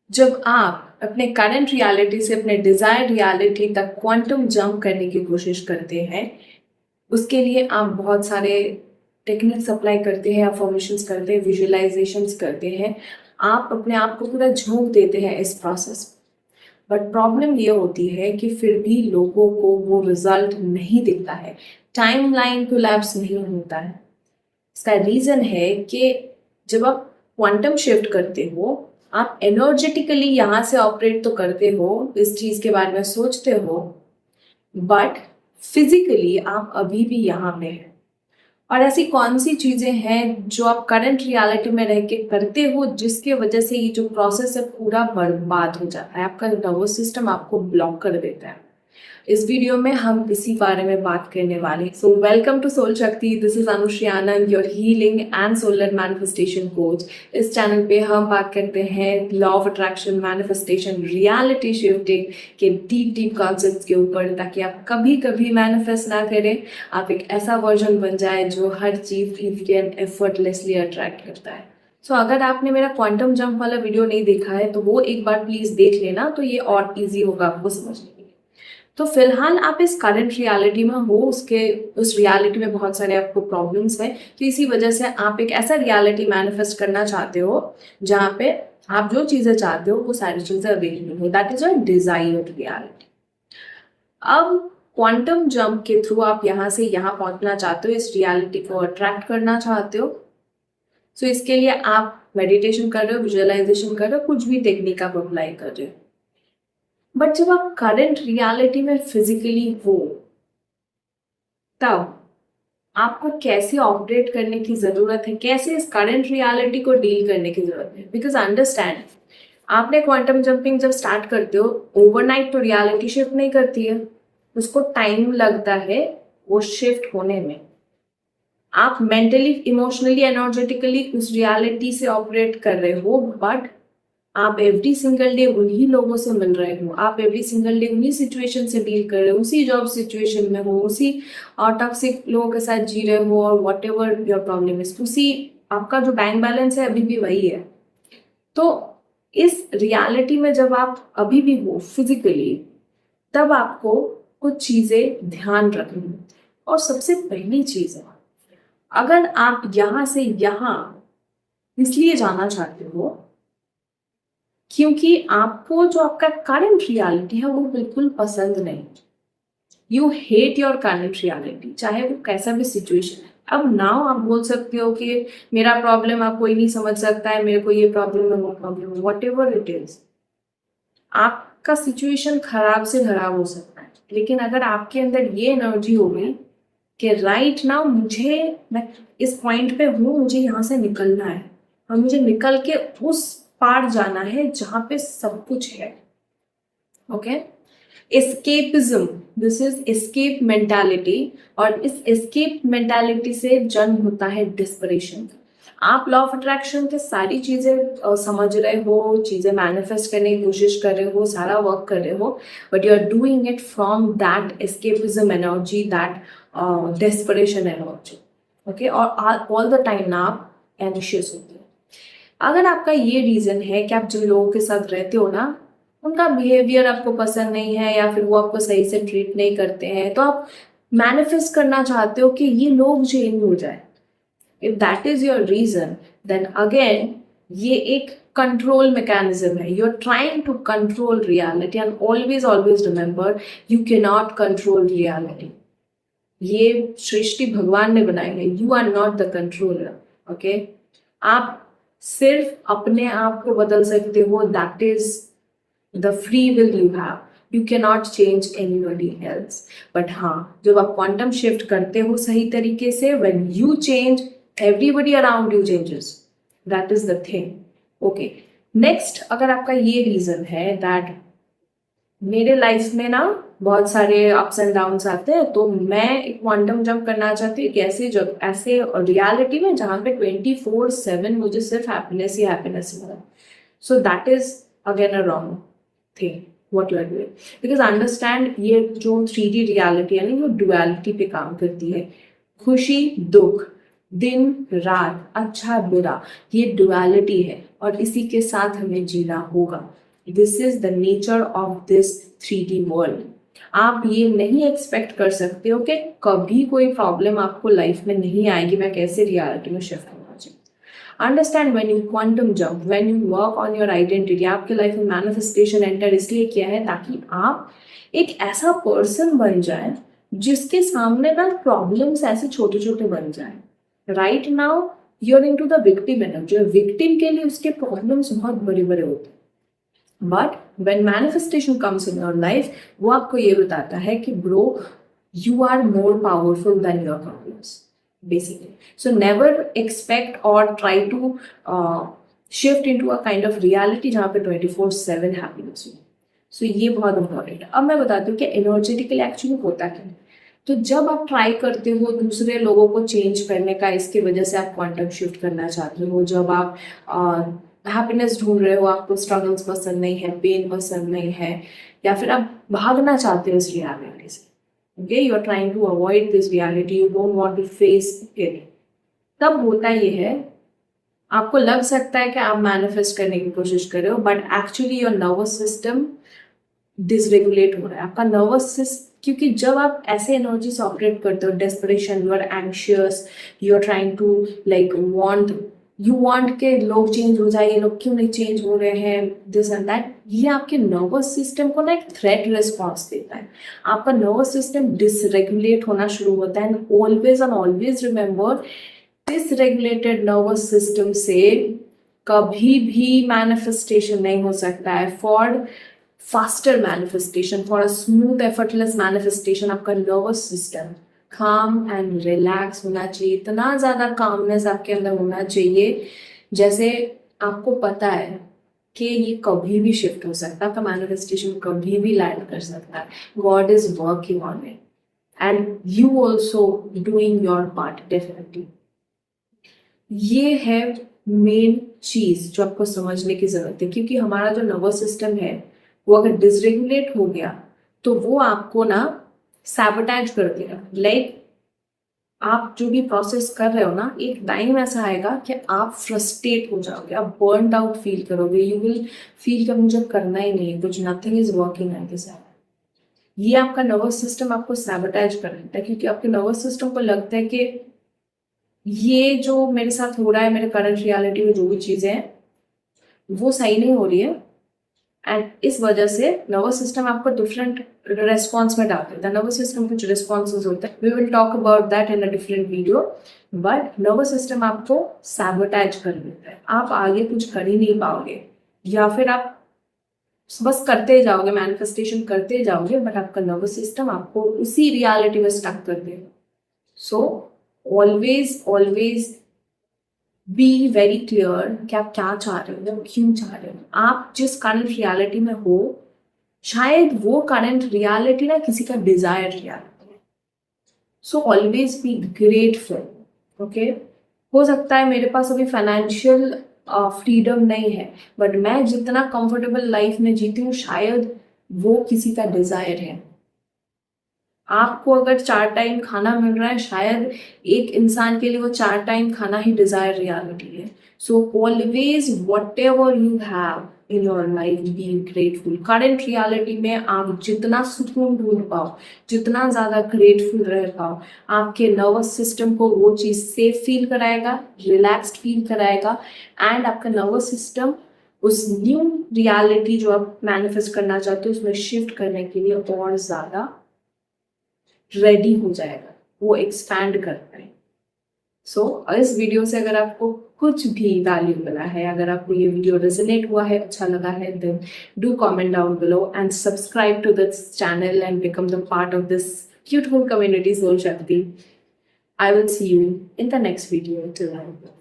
जब आप अपने करंट रियलिटी से अपने डिजायर्ड रियलिटी तक क्वांटम जंप करने की कोशिश करते हैं, उसके लिए आप बहुत सारे टेक्निक्स अप्लाई करते हैं, अफर्मेशंस करते हैं, विजुअलाइजेशंस करते हैं। आप अपने आप को पूरा झोंक देते हैं इस प्रोसेस। बट प्रॉब्लम ये होती है कि फिर भी लोगों को वो रिजल्ट नहीं दिखता है, टाइमलाइन कोलैप्स नहीं होता है। इसका रीज़न है कि जब आप क्वांटम शिफ्ट करते हो, आप एनर्जेटिकली यहाँ से ऑपरेट तो करते हो, इस चीज़ के बारे में सोचते हो, बट फिजिकली आप अभी भी यहाँ पे हैं। और ऐसी कौन सी चीज़ें हैं जो आप करंट रियलिटी में रह के करते हो, जिसके वजह से ये जो प्रोसेस है पूरा बर्बाद हो जाता है, आपका नर्वस सिस्टम आपको ब्लॉक कर देता है। इस वीडियो में हम इसी बारे में बात करने वाले। So welcome to soul Shakti, this is Anushree Anand, your healing and solar manifestation coach. इस चैनल पे हम बात करते हैं law of attraction, manifestation, reality shifting के डीप कॉन्सेप्ट्स के ऊपर, ताकि आप कभी कभी मैनिफेस्ट ना करें, आप एक ऐसा वर्जन बन जाए जो हर चीज इजीली एंड एफर्टलेसली अट्रैक्ट करता है। सो अगर आपने मेरा क्वांटम जंप वाला वीडियो नहीं देखा है तो वो एक बार प्लीज देख लेना, तो ये और इजी होगा आपको समझने। तो फिलहाल आप इस करंट रियलिटी में हो, उस रियलिटी में बहुत सारे आपको प्रॉब्लम्स हैं, तो इसी वजह से आप एक ऐसा रियलिटी मैनिफेस्ट करना चाहते हो जहाँ पे आप जो चीज़ें चाहते हो वो सारी चीज़ें अवेलेबल हो। That is your desired reality. अब क्वांटम जंप के थ्रू आप यहाँ से यहाँ पहुँचना चाहते हो, इस रियलिटी को अट्रैक्ट करना चाहते हो। सो इसके लिए आप मेडिटेशन कर रहे हो, विजुअलाइजेशन कर रहे हो, कुछ भी टेक्निक आप अप्लाई कर रहे हो। बट जब आप करंट रियलिटी में फिजिकली हो, तब आपको कैसे ऑपरेट करने की जरूरत है, कैसे इस करंट रियलिटी को डील करने की जरूरत है। बिकॉज अंडरस्टैंड, आपने क्वांटम जंपिंग जब स्टार्ट करते हो, ओवरनाइट तो रियलिटी शिफ्ट नहीं करती है, उसको टाइम लगता है वो शिफ्ट होने में। आप मेंटली, इमोशनली, एनर्जेटिकली उस रियलिटी से ऑपरेट कर रहे हो, बट आप एवरी सिंगल डे उन्हीं लोगों से मिल रहे हो, आप एवरी सिंगल डे उन्हीं सिचुएशन से डील कर रहे हो, उसी जॉब सिचुएशन में हो, उसी टॉक्सिक लोगों के साथ जी रहे हो, और what ever your problem is, उसी आपका जो बैंक बैलेंस है अभी भी वही है। तो इस रियलिटी में जब आप अभी भी हो फिजिकली, तब आपको कुछ चीजें ध्यान रखनी। और सबसे पहली चीज है, अगर आप यहाँ से यहाँ इसलिए जाना चाहते हो क्योंकि आपको जो आपका करंट रियलिटी है वो बिल्कुल पसंद नहीं, you hate your current reality, चाहे वो कैसा भी सिचुएशन है। अब नाउ आप बोल सकते हो कि मेरा प्रॉब्लम आप कोई नहीं समझ सकता है, मेरे को ये प्रॉब्लम है, वो प्रॉब्लम है, वॉट एवर इट इज। आपका सिचुएशन खराब से खराब हो सकता है, लेकिन अगर आपके अंदर ये एनर्जी होगी कि राइट नाउ मैं इस पॉइंट पे हूँ, मुझे यहाँ से निकलना है, और मुझे निकल के उस पार जाना है जहाँ पे सब कुछ है। Okay, escapism, this is escape mentality, और इस एस्केप मेंटालिटी से जन्म होता है डिस्परेशन। आप लॉ ऑफ अट्रैक्शन के सारी चीजें समझ रहे हो, चीजें मैनिफेस्ट करने की कोशिश कर रहे हो, सारा वर्क कर रहे हो, but you are doing it from that escapism energy, that desperation energy. Okay, और ऑल द टाइम ना आप एंशियस होते हो। अगर आपका ये रीजन है कि आप जिन लोगों के साथ रहते हो ना, उनका बिहेवियर आपको पसंद नहीं है, या फिर वो आपको सही से ट्रीट नहीं करते हैं, तो आप मैनिफेस्ट करना चाहते हो कि ये लोग चेंज हो जाए। If that is your reason, then again ये एक कंट्रोल मैकेनिज्म है। You are trying to control reality, and always always remember, you can not control reality. ये सृष्टि भगवान ने बनाई है, you are not the controller. Okay, आप सिर्फ अपने आप को बदल सकते हो, that is the free will you have, you can not change anybody else. But हाँ, जब आप क्वांटम शिफ्ट करते हो सही तरीके से, when you change, everybody around you changes, that is the thing. Okay, next, अगर आपका ये रीजन है दैट मेरे लाइफ में ना बहुत सारे अप्स एंड डाउन्स आते हैं, तो मैं एक क्वांटम जंप करना चाहती हूँ ऐसे रियलिटी में जहाँ पे 24/7 मुझे सिर्फ हैप्पीनेस ही हैप्पीनेस मिला, so that is again a wrong thing what you are doing. Because understand, ये जो 3D रियलिटी है ना, ये डुअलिटी पे काम करती है। खुशी दुख, दिन रात, अच्छा बुरा, ये डुअलिटी है। और इसी के साथ हमें जीना होगा। This is the nature of this 3D world. आप ये नहीं एक्सपेक्ट कर सकते हो कि कभी कोई प्रॉब्लम आपको लाइफ में नहीं आएगी, मैं कैसे रियलिटी में शिफ्ट होना चाहिए। Understand when you quantum jump, when you work on your identity. आपके लाइफ में मैनिफेस्टेशन एंटर इसलिए किया है ताकि आप एक ऐसा पर्सन बन जाए जिसके सामने ना प्रॉब्लम्स ऐसे छोटे छोटे बन जाए। Right now you are into the victim energy. Victim के लिए उसके प्रॉब्लम्स बहुत बड़े बड़े होते हैं, but when manifestation comes in your life, वो आपको ये बताता है कि bro, you are more powerful than your problems, basically. So never expect or try to shift into a kind of reality जहाँ पे 24/7 happiness हो। So ये बहुत important है। अब मैं बताती हूँ कि एनर्जेटिकली एक्चुअली होता क्या है। तो जब आप ट्राई करते हो दूसरे लोगों को चेंज करने का, इसकी वजह से आप क्वांटम शिफ्ट करना चाहते हो, जब आप हैप्पीनेस ढूंढ रहे हो, आपको स्ट्रगल्स पसंद नहीं है, पेन पसंद नहीं है, या फिर आप भागना चाहते हो इस रियलिटी से, okay, you are trying to avoid this reality, you don't want to face it, तब होता ये है, आपको लग सकता है कि आप मैनिफेस्ट करने की कोशिश कर रहे हो, but actually your nervous system dysregulate हो रहा है। आपका नर्वस सिस्टम, क्योंकि जब आप ऐसे एनर्जी से ऑपरेट करते हो, desperation, you are anxious, you are trying to like want के लोग चेंज हो जाए, ये लोग क्यों नहीं चेंज हो रहे हैं, दिस एंड दैट, ये आपके नर्वस सिस्टम को ना एक थ्रेट रिस्पॉन्स देता है। आपका नर्वस सिस्टम डिसरेगुलेट होना शुरू होता है। And always remember, dysregulated nervous system से कभी भी मैनिफेस्टेशन नहीं हो सकता है। For faster manifestation, for a smooth effortless manifestation, आपका नर्वस सिस्टम काम एंड रिलैक्स होना चाहिए। इतना ज़्यादा कामनेस आपके अंदर होना चाहिए जैसे आपको पता है कि ये कभी भी शिफ्ट हो सकता है, आपका मैनिफेस्टेशन कभी भी लैंड कर सकता है। God is working on it and you also doing your part definitely. ये है मेन चीज़ जो आपको समझने की ज़रूरत है, क्योंकि हमारा जो नर्वस सिस्टम है वो अगर डिसरेगुलेट हो गया तो वो आपको ना सैबोटेज कर देगा। लाइक आप जो भी प्रोसेस कर रहे हो ना, एक टाइम ऐसा आएगा कि आप फ्रस्ट्रेट हो जाओगे, आप बर्न आउट फील करोगे, यू विल फील कि मुझे करना ही नहीं है कुछ, nothing is working at this. ये आपका नर्वस सिस्टम आपको सैबोटेज कर देता है, क्योंकि आपके नर्वस सिस्टम को लगता है कि ये जो मेरे साथ हो रहा है, मेरे करंट रियलिटी में जो भी चीज़ें हैं वो सही नहीं हो रही है, एंड इस वजह से नर्वस सिस्टम आपको डिफरेंट रेस्पॉन्स में डाल देता है। नर्वस सिस्टम कुछ रिस्पॉन्सेज होता है, we will talk about that in a different video, but nervous system आपको सैबोटेज कर देता है। आप आगे कुछ कर ही नहीं पाओगे, या फिर आप बस करते जाओगे, मैनिफेस्टेशन करते जाओगे, बट आपका नर्वस सिस्टम आपको उसी रियलिटी में स्टक कर देगा। So always be very clear कि आप क्या चाह रहे हो, क्यों चाह रहे हो। आप जिस करंट रियलिटी में हो, शायद वो करंट रियलिटी ना किसी का डिजायर रियलिटी है। So always be grateful, okay. हो सकता है मेरे पास अभी फाइनेंशियल फ्रीडम नहीं है, बट मैं जितना कंफर्टेबल लाइफ में जीती हूँ शायद वो किसी का डिजायर है। आपको अगर 4 टाइम खाना मिल रहा है, शायद एक इंसान के लिए वो 4 टाइम खाना ही डिजायर रियलिटी है। So always what ever you have in your life, be grateful. Current reality में आप जितना सुकून ढूंढ पाओ, जितना ज़्यादा ग्रेटफुल रह पाओ, आपके नर्वस सिस्टम को वो चीज़ सेफ फील कराएगा, रिलैक्स्ड फील कराएगा, एंड आपका नर्वस सिस्टम उस न्यू रियलिटी जो आप मैनिफेस्ट करना चाहते हो उसमें शिफ्ट करने के लिए और ज़्यादा रेडी हो जाएगा, वो एक्सपैंड करता है। सो इस वीडियो से अगर आपको कुछ भी वैल्यू मिला है, अगर आपको ये वीडियो रेजोनेट हुआ है, अच्छा लगा है, then do comment down below and subscribe to this channel and become the part of this beautiful community, Soul Shakti. I will see you in the next video. Till then.